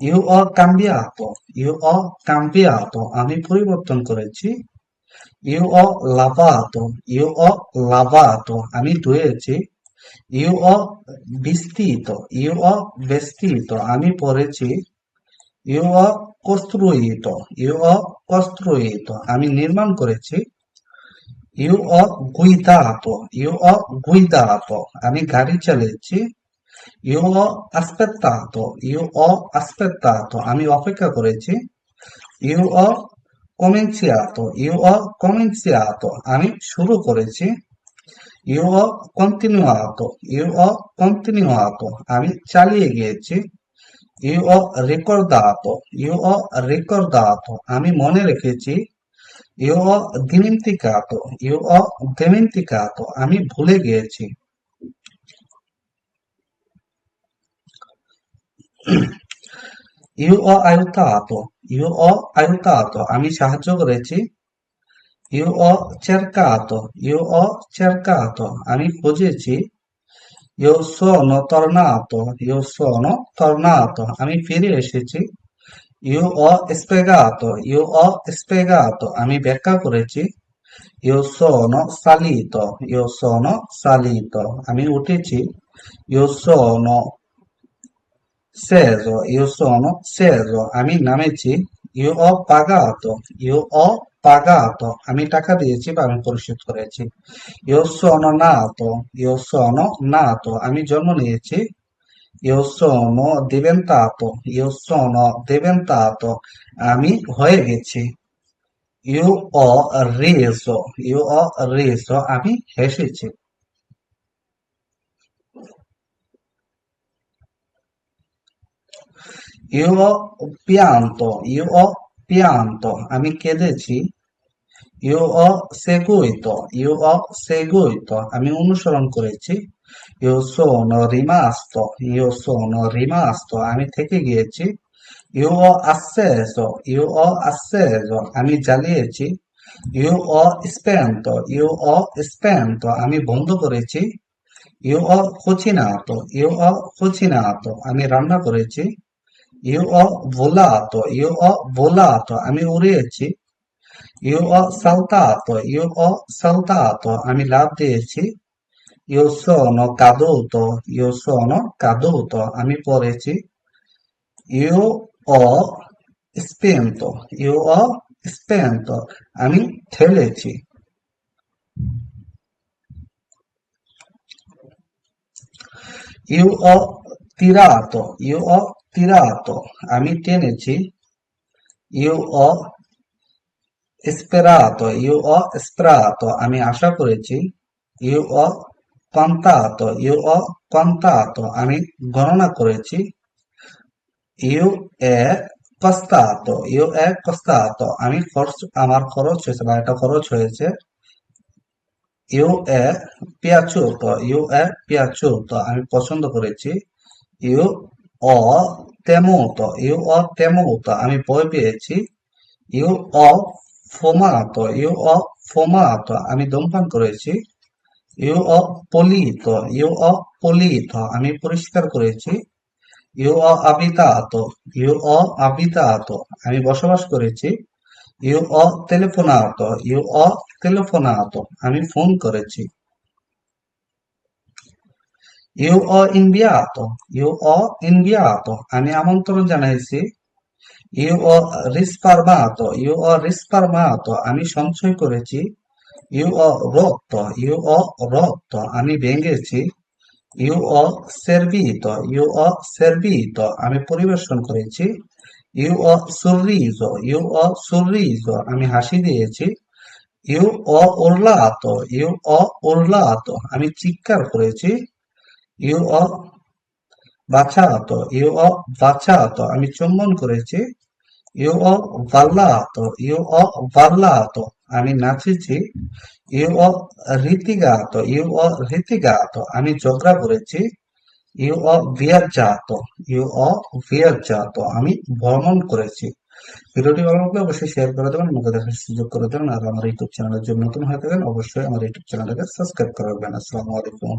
io ho cambiato, আমি পরিবর্তন করেছি। io ho lavato, আমি ধুয়েছি। io ho vestito, আমি পরেছি। io ho costruito, আমি নির্মাণ করেছি। io ho guidato, আমি গাড়ি চালিয়েছি। io ho aspettato, আমি অপেক্ষা করেছি। io ho cominciato, আমি শুরু করেছি। io ho continuato, আমি চালিয়ে গিয়েছি। io ho ricordato, আমি মনে রেখেছি। io ho dimenticato, আমি ভুলে গিয়েছি। io ho aiutato, আমি সাহায্য করেছি। io ho cercato, আমি খুঁজেছি। io sono tornato, আমি ফিরে এসেছি। io ho spiegato, আমি ব্যাখ্যা করেছি। io sono salito, আমি উঠেছি। io sono sceso, আমি নামেছি। io ho pagato, আমি টাকা দিয়েছি বা আমি পরিশোধ করেছি। io sono nato, আমি জন্ম নিয়েছি। io sono diventato, আমি হয়ে গেছি। io ho riso, আমি হেসেছি। io ho pianto, আমি কেঁদেছি। io ho seguito, আমি অনুসরণ করেছি। io sono rimasto, আমি থেকে গিয়েছি। io ho acceso, আমি জ্বালিয়েছি। io ho spento, আমি বন্ধ করেছি। io ho cucinato, আমি রান্না করেছি। io ho volato, আমি উড়িয়েছি। io ho saltato, আমি লাফ দিয়েছি। io sono caduto, আমি পড়েছি। io ho spento, আমি ঠেলেছি। io ho tirato, আমি টেনেছি। io ho sperato, আমি আশা করেছি। io ho contato, আমি গণনা করেছি। io è costato, আমার খরচ হয়েছে বা এটা খরচ হয়েছে। io è piaciuto, আমি পছন্দ করেছি। io ho temuto, আমি ভয় পেয়েছি। io ho fumato, আমি ধূমপান করেছি। io ho pulito, আমি পরিষ্কার করেছি। io ho abitato, আমি বসবাস করেছি। io ho telefonato, আমি ফোন করেছি। io ho inviato, আমি আমন্ত্রণ জানাইছি। io ho risparmato, আমি সঞ্চয় করেছি। io ho rotto, আমি ভেঙেছি। io ho servito, আমি পরিবেশন করেছি। io ho sorriso, আমি হাসি দিয়েছি। io ho urlato, আমি চিৎকার করেছি। io ho baciato, আমি চুম্বন করেছি। io ho ballato, আমি নাচেছি। io ho litigato, আমি ঝগড়া করেছি। io ho viaggiato, আমি ভ্রমণ করেছি। ভিডিওটি ভালো লাগলে অবশ্যই শেয়ার করে দেবেন, আমাকে দেখার সুযোগ করে দেবেন। আর আমার ইউটিউব চ্যানেলের জন্য নতুন হয়ে থাকেন অবশ্যই আমার ইউটিউব চ্যানেলটাকে সাবস্ক্রাইব করে রাখবেন। আসসালামু আলাইকুম।